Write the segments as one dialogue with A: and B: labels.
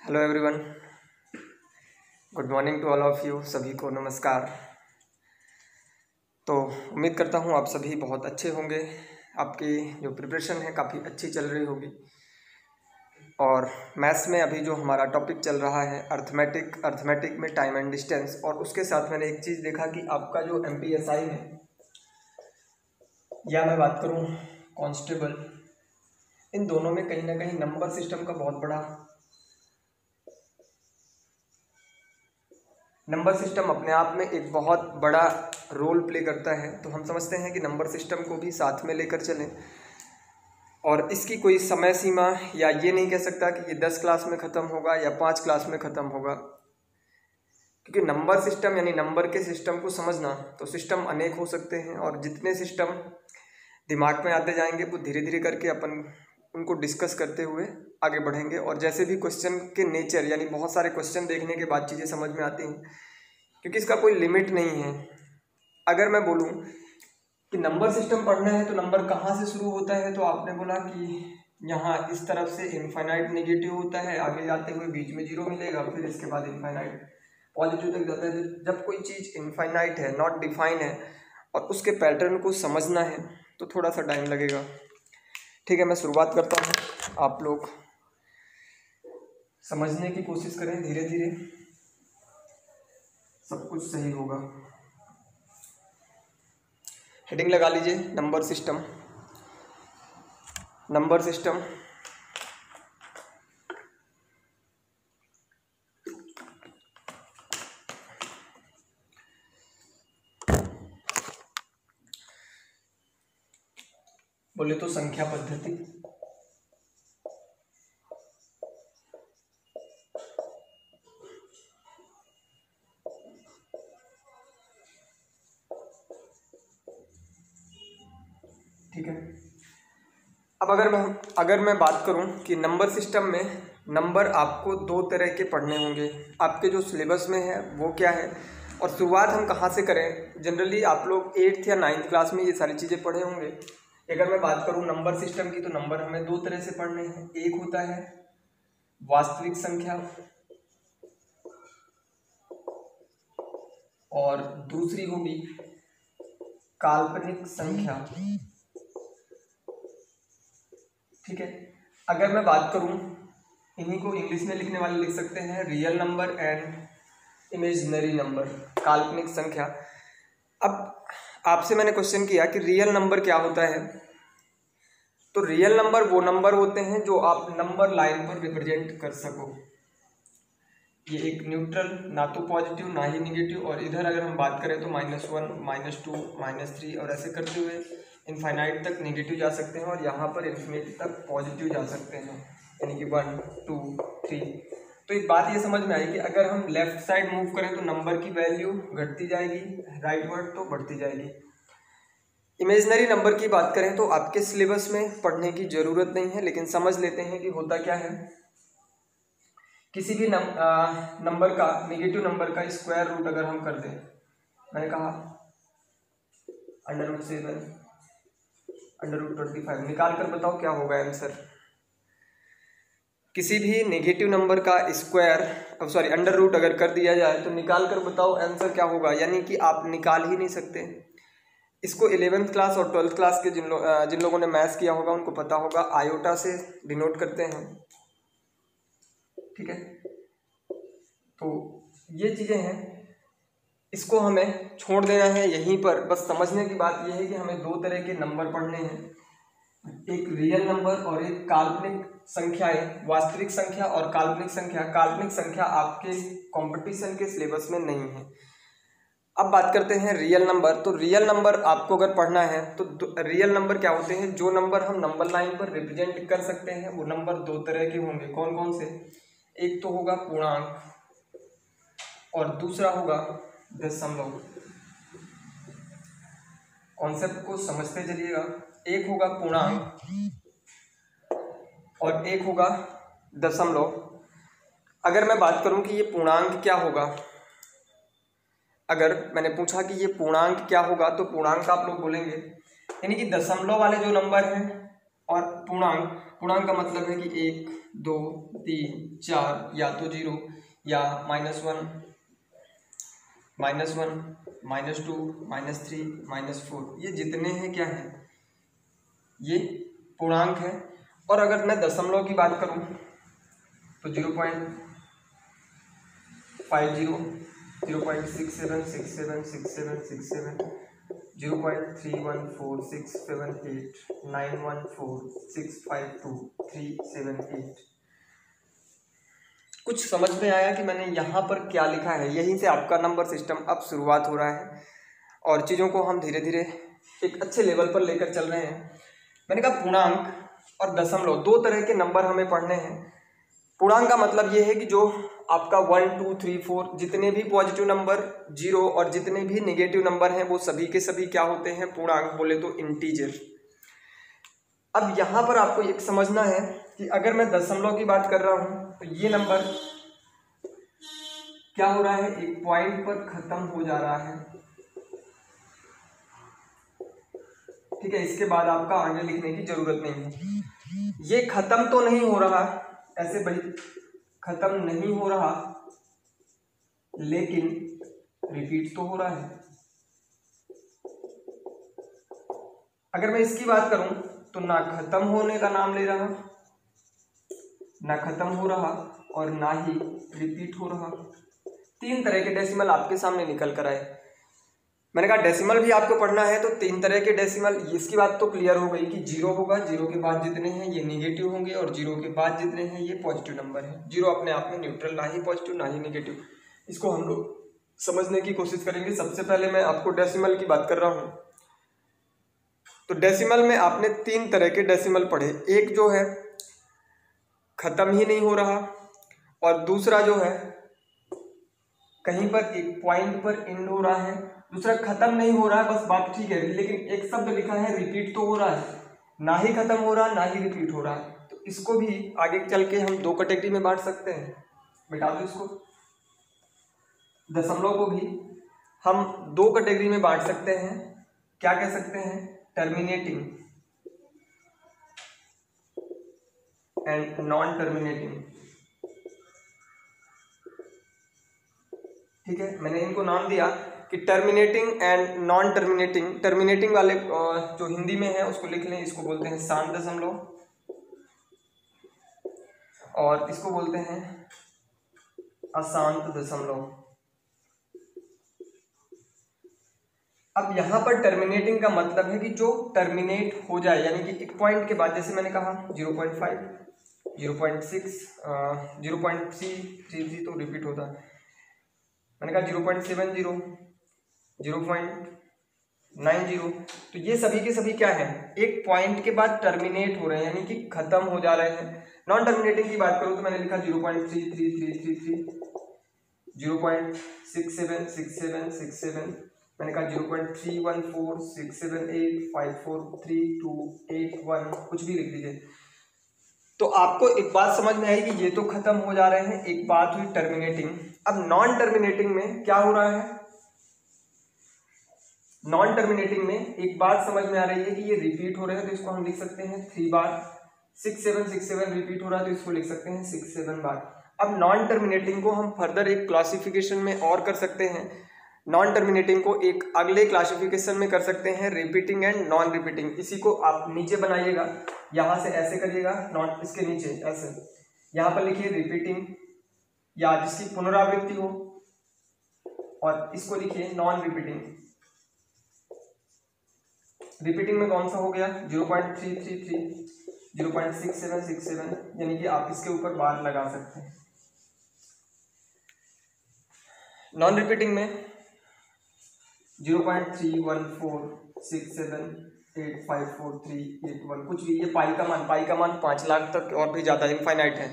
A: Hello everyone, good morning to all of you. सभी को नमस्कार। तो उम्मीद करता हूँ आप सभी बहुत अच्छे होंगे। आपकी जो प्रिपरेशन है काफ़ी अच्छी चल रही होगी। और मैथ्स में अभी जो हमारा टॉपिक चल रहा है अर्थमेटिक में टाइम एंड डिस्टेंस, और उसके साथ मैंने एक चीज़ देखा कि आपका जो MPSI में, या मैं बात करूँ कांस्टेबल, इन दोनों में कहीं ना कहीं नंबर सिस्टम का बहुत बड़ा नंबर सिस्टम अपने आप में एक बहुत बड़ा रोल प्ले करता है। तो हम समझते हैं कि नंबर सिस्टम को भी साथ में लेकर चलें, और इसकी कोई समय सीमा या ये नहीं कह सकता कि ये 10 क्लास में ख़त्म होगा या 5 क्लास में ख़त्म होगा, क्योंकि नंबर सिस्टम यानी नंबर के सिस्टम को समझना, तो सिस्टम अनेक हो सकते हैं और जितने सिस्टम दिमाग में आते जाएंगे वो धीरे धीरे करके अपन उनको डिस्कस करते हुए आगे बढ़ेंगे। और जैसे भी क्वेश्चन के नेचर, यानी बहुत सारे क्वेश्चन देखने के बाद चीज़ें समझ में आती हैं, क्योंकि इसका कोई लिमिट नहीं है। अगर मैं बोलूँ कि नंबर सिस्टम पढ़ना है तो नंबर कहाँ से शुरू होता है, तो आपने बोला कि यहाँ इस तरफ से इनफाइनाइट नेगेटिव होता है, आगे जाते हुए बीच में 0 मिलेगा, फिर इसके बाद इनफाइनाइट पॉजिटिव तक जाता है। जब कोई चीज़ इनफाइनाइट है, नॉट डिफाइन है, और उसके पैटर्न को समझना है तो थोड़ा सा टाइम लगेगा। ठीक है, मैं शुरुआत करता हूँ, आप लोग समझने की कोशिश करें, धीरे धीरे सब कुछ सही होगा। हेडिंग लगा लीजिए, नंबर सिस्टम। नंबर सिस्टम बोले तो संख्या पद्धति, ठीक है। अब अगर मैं बात करूं कि नंबर सिस्टम में नंबर आपको 2 तरह के पढ़ने होंगे, आपके जो सिलेबस में है वो क्या है, और शुरुआत हम कहाँ से करें। जनरली आप लोग 8th या 9th क्लास में ये सारी चीज़ें पढ़े होंगे। अगर मैं बात करूं नंबर सिस्टम की, तो नंबर हमें 2 तरह से पढ़ने हैं। एक होता है वास्तविक संख्या, और दूसरी होगी काल्पनिक संख्या। ठीक है, अगर मैं बात करूं, इन्हीं को इंग्लिश में लिखने वाले लिख सकते हैं real number and imaginary number, काल्पनिक संख्या। अब आपसे मैंने क्वेश्चन किया कि रियल नंबर क्या होता है, तो रियल नंबर वो नंबर होते हैं जो आप नंबर लाइन पर रिप्रेजेंट कर सको। ये एक न्यूट्रल, ना तो पॉजिटिव ना ही निगेटिव, और इधर अगर हम बात करें तो -1 -2 -3 और ऐसे करते हुए इनफाइनाइट तक नेगेटिव जा सकते हैं, और यहाँ पर इन्फिनिटी तक पॉजिटिव जा सकते हैं, यानी कि 1 2 3। तो एक बात ये समझ में आई कि अगर हम लेफ्ट साइड मूव करें तो नंबर की वैल्यू घटती जाएगी, राइट वर्ड तो बढ़ती जाएगी। इमेजिनरी नंबर की बात करें तो आपके सिलेबस में पढ़ने की ज़रूरत नहीं है, लेकिन समझ लेते हैं कि होता क्या है। किसी भी नंबर का, नेगेटिव नंबर का स्क्वायर रूट अगर हम कर दें, मैंने कहा √7 √25, निकाल कर बताओ क्या होगा आंसर। किसी भी नेगेटिव नंबर का स्क्वायर, अंडर रूट अगर कर दिया जाए तो निकाल कर बताओ आंसर क्या होगा, यानी कि आप निकाल ही नहीं सकते। इसको 11th क्लास और 12th क्लास के जिन लोगों ने मैथ्स किया होगा उनको पता होगा, आयोटा से डिनोट करते हैं। ठीक है, तो ये चीज़ें हैं, इसको हमें छोड़ देना है यहीं पर। बस समझने की बात यह है कि हमें 2 तरह के नंबर पढ़ने हैं, एक रियल नंबर और एक काल्पनिक संख्याएं, वास्तविक संख्या और काल्पनिक संख्या। काल्पनिक संख्या आपके कंपटीशन के सिलेबस में नहीं है। अब बात करते हैं रियल नंबर। तो रियल नंबर आपको अगर पढ़ना है तो रियल नंबर क्या होते हैं, जो नंबर हम नंबर लाइन पर रिप्रेजेंट कर सकते हैं वो नंबर 2 तरह के होंगे। कौन कौन से? एक तो होगा पूर्णांक और दूसरा होगा दशमलव। कॉन्सेप्ट को समझते चलिएगा। एक होगा पूर्णांक और एक होगा दशमलव। अगर मैं बात करूं कि ये पूर्णांक क्या होगा, अगर मैंने पूछा कि ये पूर्णांक क्या होगा, तो पूर्णांक आप लोग बोलेंगे, यानी कि दशमलव वाले जो नंबर हैं और पूर्णांक पूर्णांक का मतलब है कि 1 2 3 4 या तो 0 या -1 -2 -3 -4, ये जितने हैं क्या हैं, ये पूर्णांक है। और अगर मैं दशमलव की बात करूं तो 0.50 0.67 67 67 67 0.314678 914 652 378। कुछ समझ में आया कि मैंने यहाँ पर क्या लिखा है? यहीं से आपका नंबर सिस्टम अब शुरुआत हो रहा है और चीज़ों को हम धीरे धीरे एक अच्छे लेवल पर लेकर चल रहे हैं। मैंने कहा पूर्णांक और दशमलव दो तरह के नंबर हमें पढ़ने हैं। पूर्णांक का मतलब ये है कि जो आपका 1 2 3 4 जितने भी पॉजिटिव नंबर, 0 और जितने भी नेगेटिव नंबर हैं वो सभी के सभी क्या होते हैं, पूर्णांक बोले तो इंटीजर। अब यहाँ पर आपको एक समझना है कि अगर मैं दशमलव की बात कर रहा हूँ तो ये नंबर क्या हो रहा है, एक पॉइंट पर खत्म हो जा रहा है। ठीक है, इसके बाद आपका आगे लिखने की जरूरत नहीं है। ये खत्म तो नहीं हो रहा, ऐसे भाई खत्म नहीं हो रहा, लेकिन रिपीट तो हो रहा है। अगर मैं इसकी बात करूं तो ना खत्म होने का नाम ले रहा, ना खत्म हो रहा और ना ही रिपीट हो रहा। तीन तरह के डेसिमल आपके सामने निकल कर आए। मैंने कहा डेसिमल भी आपको पढ़ना है तो तीन तरह के डेसिमल, इसकी बात तो क्लियर हो गई कि 0 होगा, 0 के बाद जितने हैं ये नेगेटिव होंगे और 0 के बाद जितने हैं ये पॉजिटिव नंबर है। 0 अपने आप में न्यूट्रल, ना ही पॉजिटिव ना ही नेगेटिव। इसको हम लोग समझने की कोशिश करेंगे। सबसे पहले मैं आपको डेसिमल की बात कर रहा हूँ। तो डेसिमल में आपने तीन तरह के डेसिमल पढ़े, एक जो है खत्म ही नहीं हो रहा और दूसरा जो है कहीं पर एक पॉइंट पर एंड हो रहा है, दूसरा खत्म नहीं हो रहा है, बस बात ठीक है, लेकिन एक शब्द लिखा है रिपीट तो हो रहा है, ना ही खत्म हो रहा ना ही रिपीट हो रहा है। तो इसको भी आगे चल के हम दो कैटेगरी में बांट सकते हैं। मिटा दो इसको। दशमलव को भी हम दो कैटेगरी में बांट सकते हैं। क्या कह सकते हैं, टर्मिनेटिंग एंड नॉन टर्मिनेटिंग। ठीक है, मैंने इनको नाम दिया कि terminating and non terminating. Terminating वाले जो हिंदी में है उसको लिख लें, इसको बोलते हैं शांत दशमलव और इसको बोलते हैं अशांत दशमलव। अब यहाँ पर टर्मिनेटिंग का मतलब है कि जो टर्मिनेट हो जाए, यानी कि एक पॉइंट के बाद, जैसे मैंने कहा 0.5 0.6 0.333 तो रिपीट होता है। मैंने कहा 0.70 0.90, तो ये सभी के सभी क्या है, एक पॉइंट के बाद टर्मिनेट हो रहे हैं, यानी कि खत्म हो जा रहे हैं। नॉन टर्मिनेटिंग की बात करूं तो मैंने लिखा 0.33333 0.676767, मैंने कहा 0.314678543281, कुछ भी लिख दीजिए। तो आपको एक बात समझ में आई कि ये तो खत्म हो जा रहे हैं, एक बात हुई टर्मिनेटिंग। अब नॉन टर्मिनेटिंग में क्या हो रहा है, नॉन टर्मिनेटिंग में एक बात समझ में आ रही है कि ये रिपीट हो रहे हैं, तो इसको हम लिख सकते हैं 3 बार। 6767 रिपीट हो रहा है तो इसको लिख सकते हैं 67 बार। अब नॉन टर्मिनेटिंग को हम फर्दर एक क्लासिफिकेशन में और कर सकते हैं। नॉन टर्मिनेटिंग को एक अगले क्लासिफिकेशन में कर सकते हैं, रिपीटिंग एंड नॉन रिपीटिंग। इसी को आप नीचे बनाइएगा, यहां से ऐसे करिएगा, नॉन इसके नीचे ऐसे, यहां पर लिखिए रिपीटिंग या जिसकी पुनरावृत्ति हो, और इसको लिखिए नॉन रिपीटिंग। रिपीटिंग में कौन सा हो गया 0.333 0.6767, यानी कि आप इसके ऊपर बार लगा सकते हैं। नॉन रिपीटिंग में 0.314678543881, कुछ भी, ये पाई का मान 5 लाख तक और भी ज़्यादा इनफाइनाइट है,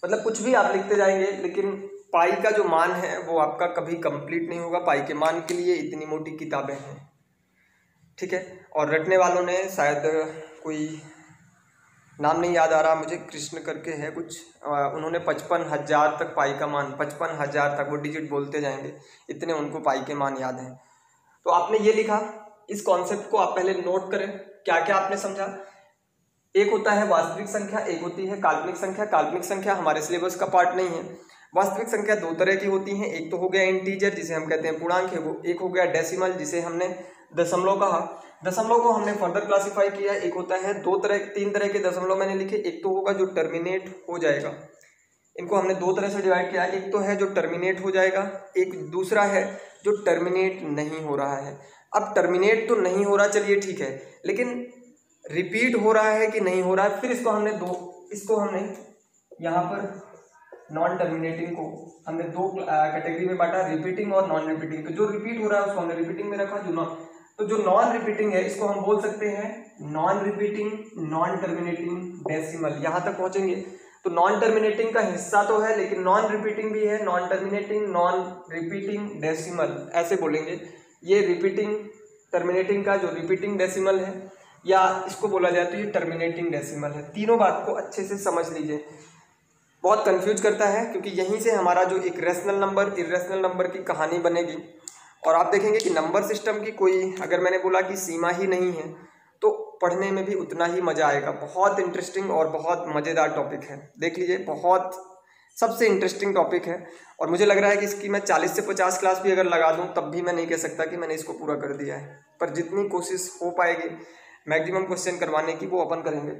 A: मतलब कुछ भी आप लिखते जाएंगे, लेकिन पाई का जो मान है वो आपका कभी कंप्लीट नहीं होगा। पाई के मान के लिए इतनी मोटी किताबें हैं, ठीक है। और रटने वालों ने शायद, कोई नाम नहीं याद आ रहा मुझे, कृष्ण करके है कुछ, उन्होंने 55,000 तक पाई का मान, 55,000 तक वो डिजिट बोलते जाएंगे, इतने उनको पाई के मान याद हैं। तो आपने ये लिखा, इस कॉन्सेप्ट को आप पहले नोट करें, क्या क्या आपने समझा। एक होता है वास्तविक संख्या, एक होती है काल्पनिक संख्या। काल्पनिक संख्या हमारे सिलेबस का पार्ट नहीं है। वास्तविक संख्या दो तरह की होती हैं, एक तो हो गया इंटीजर जिसे हम कहते हैं पूर्णांक है वो, एक हो गया डेसिमल जिसे हमने दशमलव कहा। दशमलव को हमने फर्दर क्लासिफाई किया, एक होता है तीन तरह के दशमलव मैंने लिखे। एक तो होगा जो टर्मिनेट हो जाएगा, इनको हमने दो तरह से डिवाइड किया, एक तो है जो टर्मिनेट हो जाएगा, एक दूसरा है जो टर्मिनेट नहीं हो रहा है। अब टर्मिनेट तो नहीं हो रहा, चलिए ठीक है, लेकिन रिपीट हो रहा है कि नहीं हो रहा है, फिर इसको हमने यहाँ पर नॉन टर्मिनेटिंग को हमने दो कैटेगरी में बांटा, रिपीटिंग और नॉन रिपीटिंग। तो जो रिपीट हो रहा है उसको हमने रिपीटिंग में रखा, जो नॉन रिपीटिंग है इसको हम बोल सकते हैं non repeating non terminating decimal. यहाँ तक पहुंचेंगे तो नॉन टर्मिनेटिंग का हिस्सा तो है लेकिन नॉन रिपीटिंग भी है, non terminating non repeating decimal ऐसे बोलेंगे। ये रिपीटिंग टर्मिनेटिंग का जो रिपीटिंग डेसिमल है या इसको बोला जाए तो ये टर्मिनेटिंग डेसिमल है। तीनों बात को अच्छे से समझ लीजिए, बहुत कंफ्यूज करता है क्योंकि यहीं से हमारा जो एक रैशनल नंबर इर्रेशनल नंबर की कहानी बनेगी। और आप देखेंगे कि नंबर सिस्टम की कोई, अगर मैंने बोला कि सीमा ही नहीं है तो पढ़ने में भी उतना ही मज़ा आएगा। बहुत इंटरेस्टिंग और बहुत मज़ेदार टॉपिक है, देख लीजिए, बहुत सबसे इंटरेस्टिंग टॉपिक है। और मुझे लग रहा है कि इसकी मैं 40 से 50 क्लास भी अगर लगा दूं तब भी मैं नहीं कह सकता कि मैंने इसको पूरा कर दिया है, पर जितनी कोशिश हो पाएगी मैक्सिमम क्वेश्चन करवाने की वो अपन करेंगे।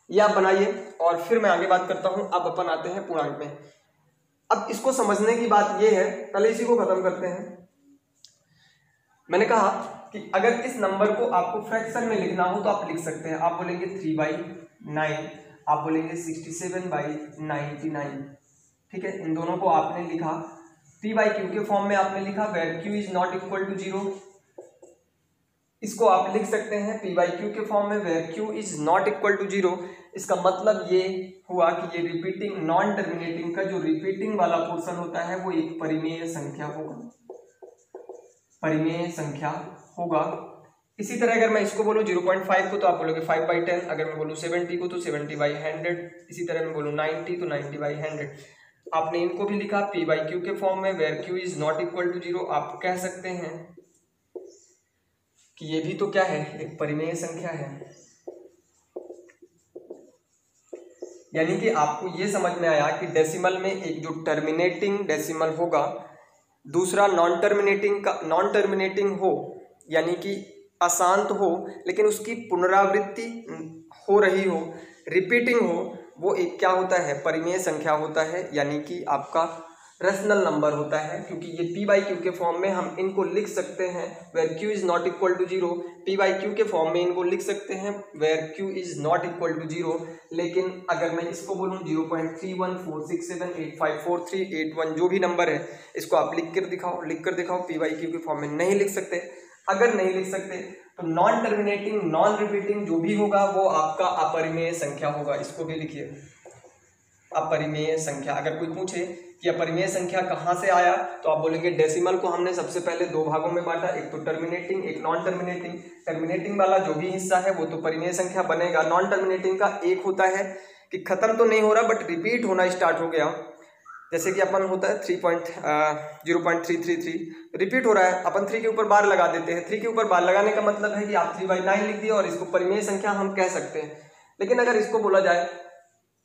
A: ये आप बनाइए और फिर मैं आगे बात करता हूँ। अब अपन आते हैं पूर्णांक में। अब इसको समझने की बात ये है, पहले इसी को खत्म करते हैं। मैंने कहा कि अगर इस नंबर को आपको फ्रैक्शन में लिखना हो तो आप लिख सकते हैं। आप बोलेंगे 3/9, आप बोलेंगे 67/99, ठीक है। इन दोनों को आपने लिखा p/q के फॉर्म में आपने लिखा where q is not equal to 0। इसको आप लिख सकते हैं p/q के फॉर्म में where q is not equal to 0। इसका मतलब ये हुआ कि ये रिपीटिंग नॉन टर्मिनेटिंग का जो रिपीटिंग वाला पोर्शन होता है वो एक परिमेय संख्या होगा, परिमेय संख्या होगा। इसी तरह अगर मैं इसको बोलूँ 0.5 को तो आप बोलोगे 5/10, अगर मैं बोलूँ 70 को तो 70/100, इसी तरह मैं बोलूँ 90 तो 90/100। आपने इनको भी लिखा p/q के फॉर्म में where q is not equal to 0। आप कह सकते हैं कि ये भी तो क्या है, एक परिमेय संख्या है। यानी कि आपको ये समझ में आया कि डेसिमल में एक जो टर्मिनेटिंग डेसिमल होगा, दूसरा नॉन टर्मिनेटिंग हो यानी कि अशांत हो लेकिन उसकी पुनरावृत्ति हो रही हो, रिपीटिंग हो, वो एक क्या होता है, परिमेय संख्या होता है, यानी कि आपका रैशनल नंबर होता है। क्योंकि ये p/q के फॉर्म में हम इनको लिख सकते हैं where q is not equal to 0, p/q के फॉर्म में इनको लिख सकते हैं where q is not equal to 0। लेकिन अगर मैं इसको बोलूँ 0.3146785438 जो भी नंबर है इसको आप लिख कर दिखाओ, p/q के फॉर्म में नहीं लिख सकते। अगर नहीं लिख सकते तो नॉन टर्मिनेटिंग नॉन रिपीटिंग जो भी होगा वो आपका अपरिमेय संख्या होगा। इसको भी लिखिए, अपरिमेय संख्या। अगर कोई पूछे कि अपरिमेय संख्या कहाँ से आया तो आप बोलेंगे डेसिमल को हमने सबसे पहले दो भागों में बांटा, एक तो टर्मिनेटिंग एक नॉन टर्मिनेटिंग। टर्मिनेटिंग वाला जो भी हिस्सा है वो तो परिमेय संख्या बनेगा। नॉन टर्मिनेटिंग का एक होता है कि खत्म तो नहीं हो रहा बट रिपीट होना स्टार्ट हो गया, जैसे कि अपन होता है 0.333 रिपीट हो रहा है, अपन 3 के ऊपर बार लगा देते हैं। 3 के ऊपर बार लगाने का मतलब है कि आप 3/9 लिख दिए और इसको परिमेय संख्या हम कह सकते हैं। लेकिन अगर इसको बोला जाए,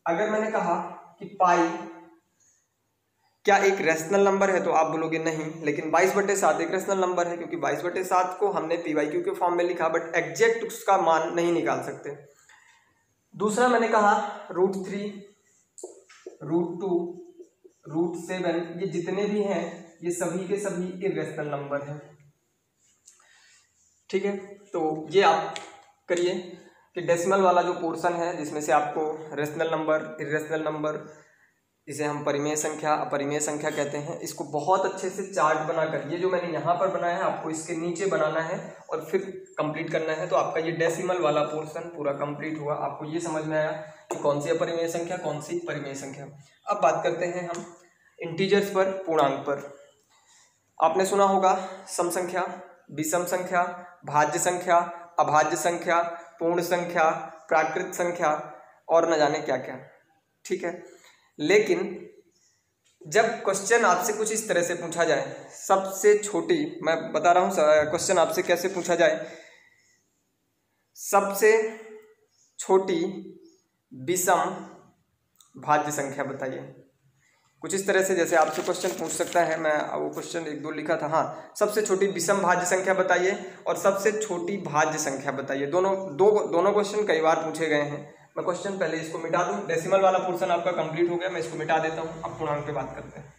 A: अगर मैंने कहा कि पाई क्या एक रैशनल नंबर है तो आप बोलोगे नहीं, लेकिन 22/7 एक रैशनल नंबर है क्योंकि 22/7 को हमने p/q के फॉर्म में लिखा बट एग्जैक्ट उसका मान नहीं निकाल सकते। दूसरा मैंने कहा √3, √2, √7 ये जितने भी हैं ये सभी के सभी इर्रेशनल नंबर हैं, ठीक है। तो ये आप करिए कि डेसिमल वाला जो पोर्शन है जिसमें से आपको रैशनल नंबर इर्रेशनल नंबर, इसे हम परिमेय संख्या अपरिमेय संख्या कहते हैं, इसको बहुत अच्छे से चार्ट बनाकर, ये जो मैंने यहाँ पर बनाया है आपको इसके नीचे बनाना है और फिर कंप्लीट करना है। तो आपका ये डेसिमल वाला पोर्शन पूरा कंप्लीट हुआ। आपको ये समझ में आया कि कौन सी अपरिमेय संख्या कौन सी परिमेय संख्या। अब बात करते हैं हम इंटीजर्स पर, पूर्णांक पर। आपने सुना होगा सम संख्या, विषम संख्या, भाज्य संख्या, अभाज्य संख्या, पूर्ण संख्या, प्राकृत संख्या और न जाने क्या क्या, ठीक है। लेकिन जब क्वेश्चन आपसे कुछ इस तरह से पूछा जाए, सबसे छोटी, मैं बता रहा हूं क्वेश्चन आपसे कैसे पूछा जाए, सबसे छोटी विषम भाज्य संख्या बताइए। कुछ इस तरह से जैसे आपसे क्वेश्चन पूछ सकता है, मैं वो क्वेश्चन 1-2 लिखा था। हाँ, सबसे छोटी विषम भाज्य संख्या बताइए और सबसे छोटी भाज्य संख्या बताइए। दोनों क्वेश्चन कई बार पूछे गए हैं। मैं क्वेश्चन पहले इसको मिटा दूं, डेसिमल वाला पोर्शन आपका कंप्लीट हो गया, मैं इसको मिटा देता हूं। अब पूर्णांक पे बात करते हैं।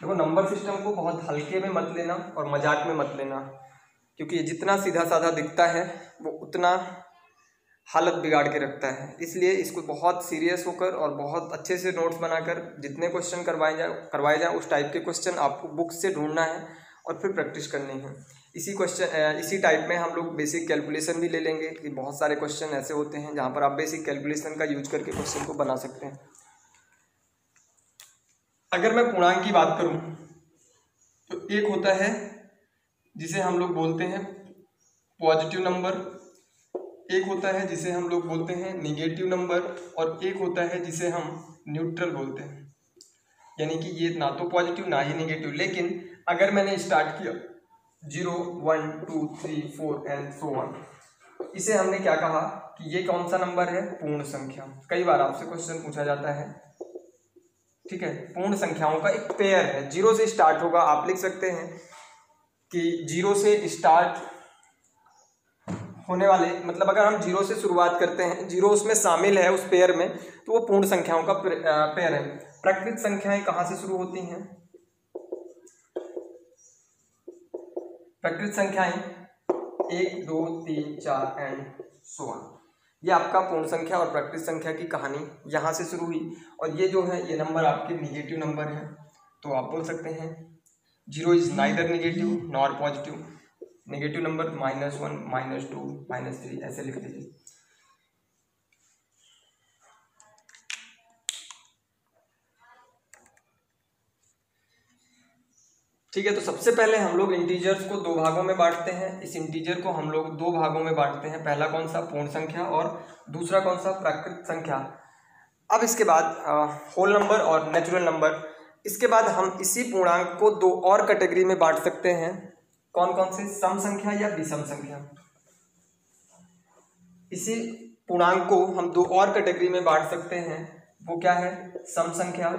A: देखो, नंबर सिस्टम को बहुत हल्के में मत लेना और मजाक में मत लेना, क्योंकि जितना सीधा साधा दिखता है वो उतना हालत बिगाड़ के रखता है। इसलिए इसको बहुत सीरियस होकर और बहुत अच्छे से नोट्स बनाकर जितने क्वेश्चन करवाए जाए उस टाइप के क्वेश्चन आपको बुक से ढूंढना है और फिर प्रैक्टिस करनी है। इसी टाइप में हम लोग बेसिक कैलकुलेशन भी ले लेंगे कि बहुत सारे क्वेश्चन ऐसे होते हैं जहाँ पर आप बेसिक कैलकुलेशन का यूज करके क्वेश्चन को बना सकते हैं। अगर मैं पूर्णांक की बात करूं तो एक होता है जिसे हम लोग बोलते हैं पॉजिटिव नंबर, एक होता है जिसे हम लोग बोलते हैं निगेटिव नंबर, और एक होता है जिसे हम न्यूट्रल बोलते हैं। यानी कि ये ना तो पॉजिटिव ना ही निगेटिव, लेकिन अगर मैंने स्टार्ट किया 0, 1, 2, 3, 4 एंड सो ऑन, इसे हमने क्या कहा कि ये कौन सा नंबर है? पूर्ण संख्या। कई बार आपसे क्वेश्चन पूछा जाता है, ठीक है, पूर्ण संख्याओं का एक पेयर है, 0 से स्टार्ट होगा। आप लिख सकते हैं कि 0 से स्टार्ट होने वाले, मतलब अगर हम 0 से शुरुआत करते हैं, 0 उसमें शामिल है उस पेयर में, तो वो पूर्ण संख्याओं का पेयर है। प्राकृत संख्याएं कहाँ से शुरू होती हैं? प्राकृत संख्याएं 1, 2, 3, 4 एंड सो ऑन। ये आपका पूर्ण संख्या और प्राकृत संख्या की कहानी यहाँ से शुरू हुई। और ये जो है ये नंबर आपके निगेटिव नंबर है, तो आप बोल सकते हैं 0 is neither negative nor positive. Negative number -1, -2, -3 ऐसे लिख दीजिए। ठीक है, तो सबसे पहले हम लोग इंटीजर्स को 2 भागों में बांटते हैं। इस इंटीजर को हम लोग 2 भागों में बांटते हैं। पहला कौन सा? पूर्ण संख्या, और दूसरा कौन सा? प्राकृत संख्या। अब इसके बाद होल नंबर और नेचुरल नंबर। इसके बाद हम इसी पूर्णांक को 2 और कैटेगरी में बांट सकते हैं। कौन कौन से? सम संख्या या विषम संख्या। इसी पूर्णांक को हम 2 और कैटेगरी में बांट सकते हैं। वो क्या है? सम संख्या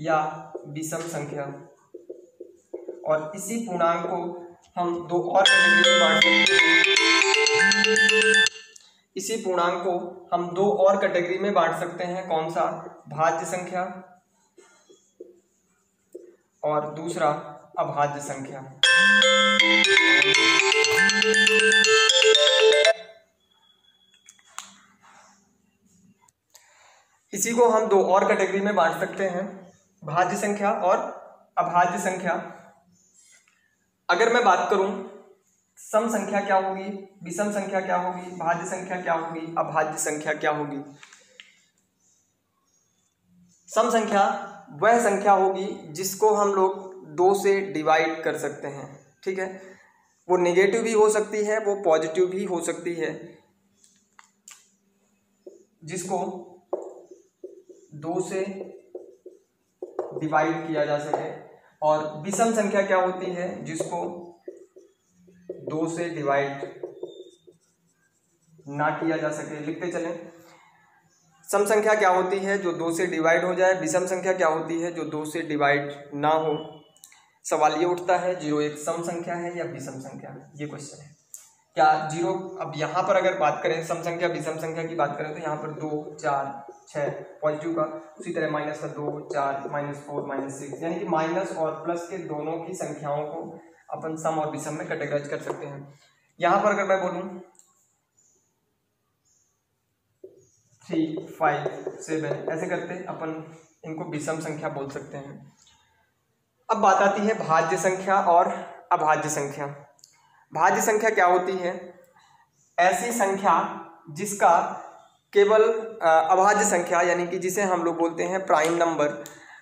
A: या विषम संख्या। और इसी पूर्णांक को हम 2 और कैटेगरी में बांट सकते हैं। इसी पूर्णांक को हम 2 और कैटेगरी में बांट सकते हैं। कौन सा? भाज्य संख्या और दूसरा अभाज्य संख्या। इसी को हम 2 और कैटेगरी में बांट सकते हैं, भाज्य संख्या और अभाज्य संख्या। अगर मैं बात करूं सम संख्या क्या होगी, विषम संख्या क्या होगी, भाज्य संख्या क्या होगी, अभाज्य संख्या क्या होगी। सम संख्या वह संख्या होगी जिसको हम लोग 2 से डिवाइड कर सकते हैं। ठीक है, वो नेगेटिव भी हो सकती है, वो पॉजिटिव भी हो सकती है, जिसको 2 से डिवाइड किया जा सके। और विषम संख्या क्या होती है? जिसको 2 से डिवाइड ना किया जा सके। लिखते चलें। सम संख्या क्या होती है? जो 2 से डिवाइड हो जाए। विषम संख्या क्या होती है? जो 2 से डिवाइड ना हो। सवाल ये उठता है 0 एक सम संख्या है या विषम संख्या? ये क्वेश्चन है। क्या 0, अब यहाँ पर अगर बात करें सम संख्या विषम संख्या की बात करें तो यहाँ पर 2, 4, 6 पॉजिटिव का, उसी तरह माइनस का 2, 4, -4, -6, यानी कि माइनस और प्लस के दोनों की संख्याओं को अपन सम और विषम में कैटेगराइज कर सकते हैं। यहाँ पर अगर मैं बोलूँ 3, 5, 7 ऐसे करते अपन इनको विषम संख्या बोल सकते हैं। अब बात आती है भाज्य संख्या और अभाज्य संख्या। भाज्य संख्या क्या होती है? ऐसी संख्या जिसका केवल अभाज्य संख्या, यानी कि जिसे हम लोग बोलते हैं प्राइम नंबर।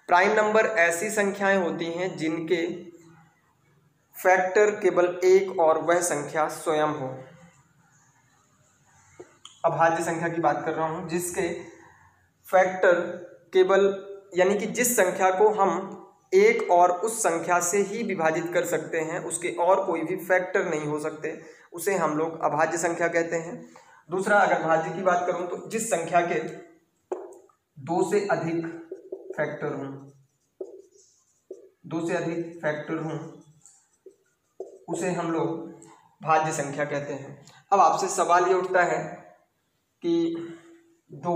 A: प्राइम नंबर ऐसी संख्याएं होती हैं जिनके फैक्टर केवल एक और वह संख्या स्वयं हो। अभाज्य संख्या की बात कर रहा हूं, जिसके फैक्टर केवल यानी कि जिस संख्या को हम एक और उस संख्या से ही विभाजित कर सकते हैं, उसके और कोई भी फैक्टर नहीं हो सकते, उसे हम लोग अभाज्य संख्या कहते हैं। दूसरा, अगर भाज्य की बात करूं तो जिस संख्या के 2 से अधिक फैक्टर हों, 2 से अधिक फैक्टर हों, उसे हम लोग भाज्य संख्या कहते हैं। अब आपसे सवाल ये उठता है कि 2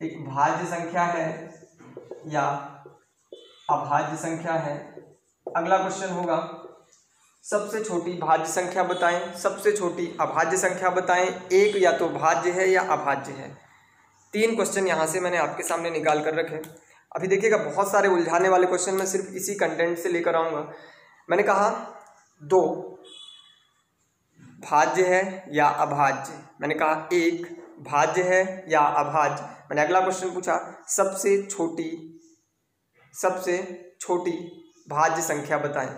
A: एक भाज्य संख्या है या अभाज्य संख्या है। अगला क्वेश्चन होगा सबसे छोटी भाज्य संख्या बताएं, सबसे छोटी अभाज्य संख्या बताएं, एक या तो भाज्य है या अभाज्य है। 3 क्वेश्चन यहाँ से मैंने आपके सामने निकाल कर रखे। अभी देखिएगा, बहुत सारे उलझाने वाले क्वेश्चन मैं सिर्फ इसी कंटेंट से लेकर आऊँगा। मैंने कहा 2 भाज्य है या अभाज्य, मैंने कहा 1 भाज्य है या अभाज्य। मैंने अगला क्वेश्चन पूछा सबसे छोटी भाज्य संख्या बताएं।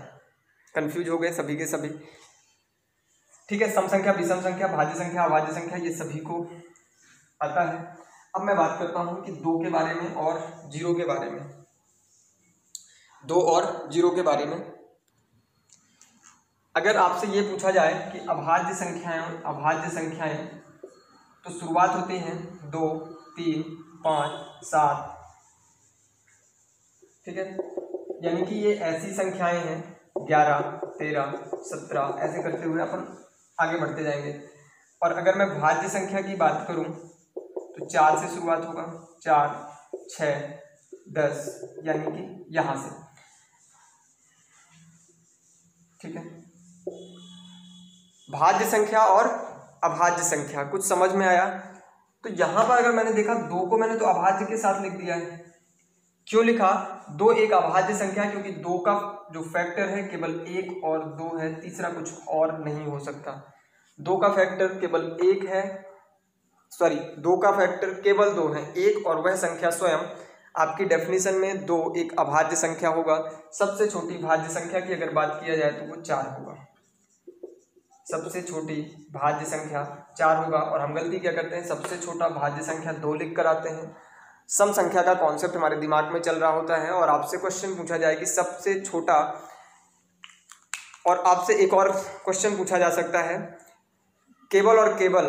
A: कंफ्यूज हो गए सभी के सभी, ठीक है। सम संख्या, विषम संख्या, भाज्य संख्या, अभाज्य संख्या, ये सभी को आता है। अब मैं बात करता हूं कि 2 के बारे में और 0 के बारे में। 2 और 0 के बारे में अगर आपसे ये पूछा जाए कि अभाज्य संख्याएं तो शुरुआत होती हैं 2, 3, 5, 7, ठीक है। यानी कि ये ऐसी संख्याएं हैं 11, 13, 17 ऐसे करते हुए अपन आगे बढ़ते जाएंगे। और अगर मैं भाज्य संख्या की बात करूं तो 4 से शुरुआत होगा, 4, 6, 10, यानी कि यहां से, ठीक है। भाज्य संख्या और अभाज्य संख्या कुछ समझ में आया? तो यहां पर अगर मैंने देखा 2 को मैंने तो अभाज्य के साथ लिख दिया है। क्यों लिखा? 2 एक अभाज्य संख्या, क्योंकि 2 का जो फैक्टर है केवल 1 और 2 है, तीसरा कुछ और नहीं हो सकता। 2 का फैक्टर केवल 1 है, 2 का फैक्टर केवल 2 है, 1 और वह संख्या स्वयं। आपकी डेफिनेशन में 2 एक अभाज्य संख्या होगा। सबसे छोटी भाज्य संख्या की अगर बात किया जाए तो वो 4 होगा। सबसे छोटी भाज्य संख्या 4 होगा। और हम गलती क्या करते हैं, सबसे छोटा भाज्य संख्या 2 लिख कर आते हैं। सम संख्या का कॉन्सेप्ट हमारे दिमाग में चल रहा होता है और आपसे क्वेश्चन पूछा जाए कि सबसे छोटा, और आपसे एक और क्वेश्चन पूछा जा सकता है, केवल और केवल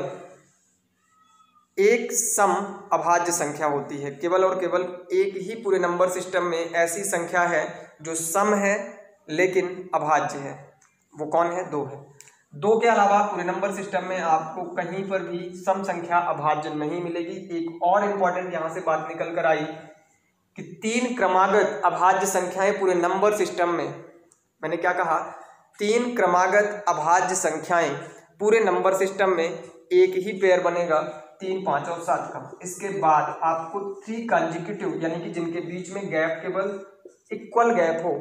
A: एक सम अभाज्य संख्या होती है, केवल और केवल एक ही पूरे नंबर सिस्टम में ऐसी संख्या है जो सम है लेकिन अभाज्य है। वो कौन है? 2 है। 2 के अलावा पूरे नंबर सिस्टम में आपको कहीं पर भी सम संख्या अभाज्य नहीं मिलेगी। एक और इंपॉर्टेंट यहां से बात निकल कर आई कि 3 क्रमागत अभाज्य संख्याएं पूरे नंबर सिस्टम में, मैंने क्या कहा, 3 क्रमागत अभाज्य संख्याएं पूरे नंबर सिस्टम में एक ही पेयर बनेगा, 3, 5 और 7 का। इसके बाद आपको 3 कंसेक्यूटिव, यानी कि जिनके बीच में गैप केवल इक्वल गैप हो,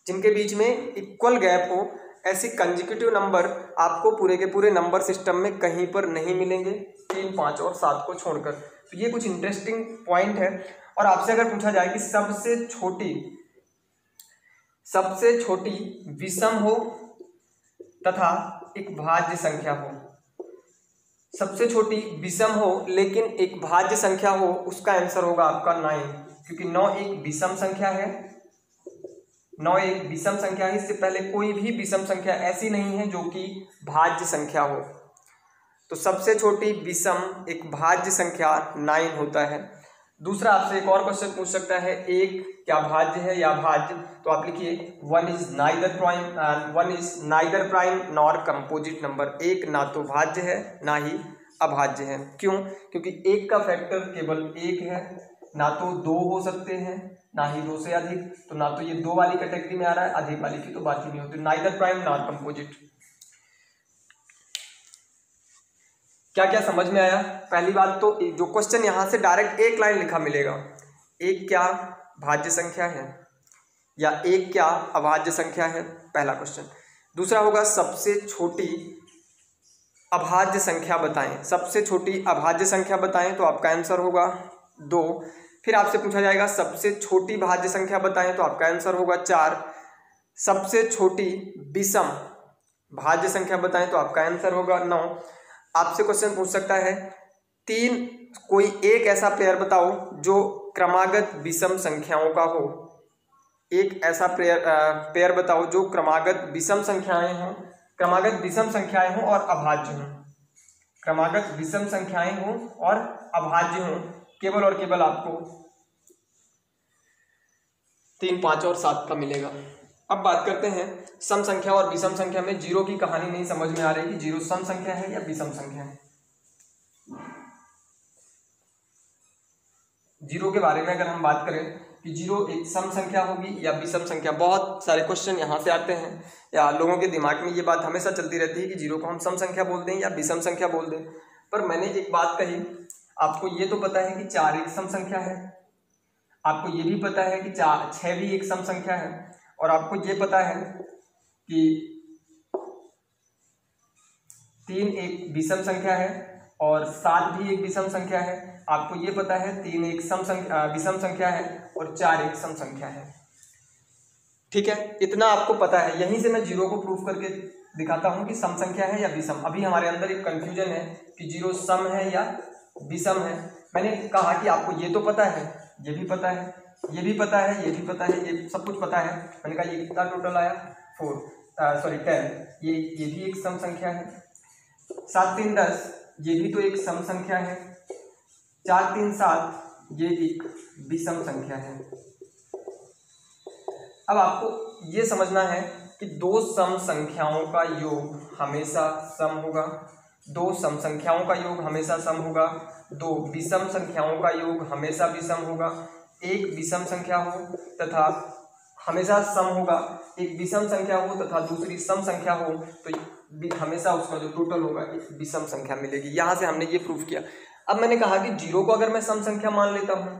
A: जिनके बीच में इक्वल गैप हो, ऐसी कंसेक्यूटिव नंबर आपको पूरे के पूरे नंबर सिस्टम में कहीं पर नहीं मिलेंगे, 3, 5 और 7 को छोड़कर। तो ये कुछ इंटरेस्टिंग पॉइंट है। और आपसे अगर पूछा जाए कि सबसे छोटी विषम हो तथा एक भाज्य संख्या हो, सबसे छोटी विषम हो लेकिन एक भाज्य संख्या हो, उसका आंसर होगा आपका 9, क्योंकि 9 एक विषम संख्या है। 9 एक विषम संख्या है। इससे पहले कोई भी विषम संख्या ऐसी नहीं है जो कि भाज्य संख्या हो। तो सबसे छोटी विषम एक भाज्य संख्या 9 होता है। दूसरा, आपसे एक और क्वेश्चन पूछ सकता है, 1 क्या भाज्य है या भाज्य? तो आप लिखिए 1 is neither prime nor composite number. 1 ना तो भाज्य है ना ही अभाज्य है। क्यों? क्योंकि 1 का फैक्टर केवल 1 है, ना तो 2 हो सकते हैं ना ही 2 से अधिक। तो ना तो ये 2 वाली कैटेगरी में आ रहा है, अधिक वाली की तो बात ही नहीं होती। Neither prime nor composite. क्या क्या समझ में आया? पहली बात तो जो क्वेश्चन यहां से डायरेक्ट एक लाइन लिखा मिलेगा, 1 क्या भाज्य संख्या है या 1 क्या अभाज्य संख्या है, पहला क्वेश्चन। दूसरा होगा सबसे छोटी अभाज्य संख्या बताएं। सबसे छोटी अभाज्य संख्या बताएं, तो आपका आंसर होगा 2। फिर आपसे पूछा जाएगा सबसे छोटी भाज्य संख्या बताएं, तो आपका आंसर होगा 4। सबसे छोटी विषम भाज्य संख्या बताएं, तो आपका आंसर होगा 9। आपसे क्वेश्चन पूछ सकता है 1 कोई एक ऐसा पेयर बताओ जो क्रमागत विषम संख्याओं का हो। एक ऐसा पेयर बताओ जो क्रमागत विषम संख्याएं हों, क्रमागत विषम संख्याएं हों और अभाज्य हों, क्रमागत विषम संख्याएं हों और अभाज्य हों। केवल और केवल आपको 3, 5 और 7 का मिलेगा। अब बात करते हैं सम संख्या और विषम संख्या में जीरो की कहानी नहीं समझ में आ रही कि जीरो सम संख्या है या विषम संख्या है। जीरो के बारे में अगर हम बात करें कि जीरो एक सम संख्या होगी या विषम संख्या, बहुत सारे क्वेश्चन यहाँ से आते हैं या लोगों के दिमाग में ये बात हमेशा चलती रहती है कि जीरो को हम सम संख्या बोल दें या विषम संख्या बोल दें। पर मैंने एक बात कही, आपको ये तो पता है कि 4 एक सम संख्या है, आपको ये भी पता है कि 6 भी एक सम संख्या है, और आपको ये पता है कि 3 एक विषम संख्या है और 7 भी एक विषम संख्या है। आपको ये पता है 3 एक विषम संख्या है और 4 एक सम संख्या है। ठीक है, इतना आपको पता है। यहीं से मैं जीरो को प्रूफ करके दिखाता हूं कि सम संख्या है या विषम। अभी हमारे अंदर एक कंफ्यूजन है कि जीरो सम है या विषम है। मैंने कहा कि आपको ये तो पता है, ये भी पता है, ये भी पता है, ये भी पता है, ये सब कुछ पता है। मैंने कहा ये कितना टोटल आया 10। ये भी एक सम संख्या है। 7, 3, 10 ये भी तो एक सम संख्या है। 4, 3, 7 ये एक विषम संख्या है। अब आपको ये समझना है कि दो सम संख्याओं का योग हमेशा सम होगा, दो सम संख्याओं का योग हमेशा सम होगा, दो विषम संख्याओं का योग हमेशा विषम होगा। एक विषम संख्या हो तथा हमेशा सम होगा, एक विषम संख्या हो तथा दूसरी सम संख्या हो तो हमेशा उसका जो टोटल होगा एक विषम संख्या मिलेगी। यहां से हमने ये प्रूफ किया। अब मैंने कहा कि जीरो को अगर मैं सम संख्या मान लेता हूं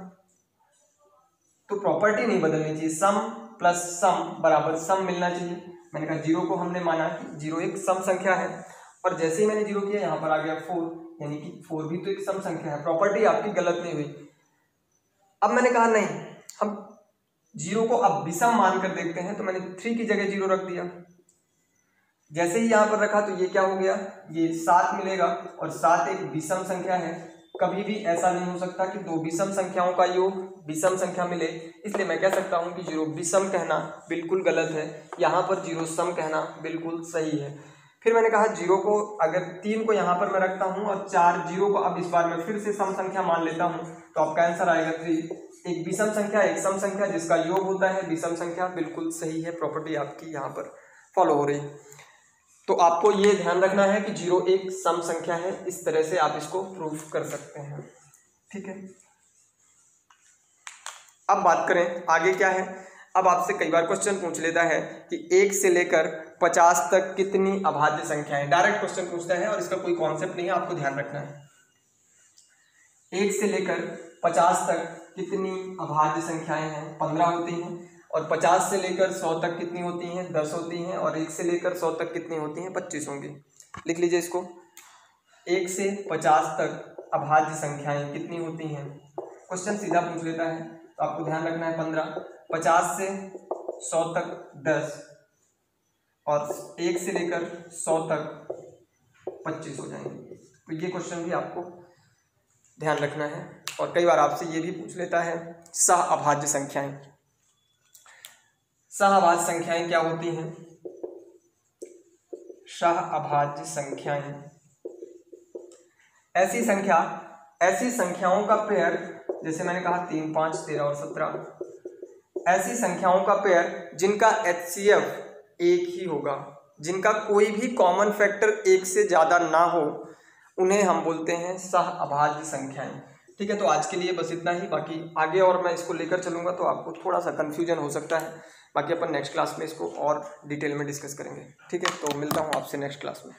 A: तो प्रॉपर्टी नहीं बदलनी चाहिए, सम प्लस सम बराबर सम मिलना चाहिए। मैंने कहा जीरो को हमने माना कि जीरो एक सम संख्या है, और जैसे ही मैंने जीरो किया यहाँ पर आ गया 4, यानी कि 4 भी तो एक सम संख्या है। प्रॉपर्टी आपकी गलत नहीं हुई। अब मैंने कहा नहीं, हम जीरो को अब विषम मान कर देखते हैं, तो मैंने 3 की जगह जीरो रख दिया। जैसे ही यहाँ पर रखा तो ये क्या हो गया, ये 7 मिलेगा, और 7 एक विषम संख्या है। कभी भी ऐसा नहीं हो सकता कि दो विषम संख्याओं का योग विषम संख्या मिले, इसलिए मैं कह सकता हूं कि जीरो विषम कहना बिल्कुल गलत है, यहाँ पर जीरो सम कहना बिल्कुल सही है। फिर मैंने कहा जीरो को अगर 3 को यहाँ पर मैं रखता हूँ और 4 जीरो को अब इस बार मैं फिर से सम संख्या मान लेता हूँ, तो आपका आंसर आएगा 3। एक विषम संख्या एक सम संख्या जिसका योग होता है विषम संख्या, बिल्कुल सही है। प्रॉपर्टी आपकी यहाँ पर फॉलो हो रही। तो आपको ये ध्यान रखना है कि जीरो एक सम संख्या है, इस तरह से आप इसको प्रूफ कर सकते हैं। ठीक है, अब बात करें आगे क्या है। अब आपसे कई बार क्वेश्चन पूछ लेता है कि 1 से लेकर 50 तक कितनी अभाज्य संख्याएं, डायरेक्ट क्वेश्चन पूछता है और इसका कोई कॉन्सेप्ट नहीं है, आपको ध्यान रखना है। 1 से लेकर 50 तक कितनी अभाज्य संख्याएं हैं, 15 होती हैं, और 50 से लेकर 100 तक कितनी होती हैं, 10 होती हैं, और 1 से लेकर 100 तक कितनी होती हैं, 25 होंगी। लिख लीजिए इसको। 1 से 50 तक अभाज्य संख्याएं कितनी होती हैं, क्वेश्चन सीधा पूछ लेता है, तो आपको ध्यान रखना है 15, 50 से 100 तक 10, और 1 से लेकर 100 तक 25 हो जाएंगे। तो ये क्वेश्चन भी आपको ध्यान रखना है। और कई बार आपसे ये भी पूछ लेता है सह अभाज्य संख्याएं। सह अभाज्य संख्याएं क्या होती हैं? सह अभाज्य संख्याएं ऐसी संख्याओं का पेयर, जैसे मैंने कहा 3, 5, 13 और 17, ऐसी संख्याओं का पेयर जिनका HCF 1 ही होगा, जिनका कोई भी कॉमन फैक्टर 1 से ज्यादा ना हो, उन्हें हम बोलते हैं सह अभाज्य संख्याएं। ठीक है, तो आज के लिए बस इतना ही। बाकी आगे और मैं इसको लेकर चलूंगा तो आपको थोड़ा सा कंफ्यूजन हो सकता है। बाकी अपन नेक्स्ट क्लास में इसको और डिटेल में डिस्कस करेंगे। ठीक है, तो मिलता हूँ आपसे नेक्स्ट क्लास में।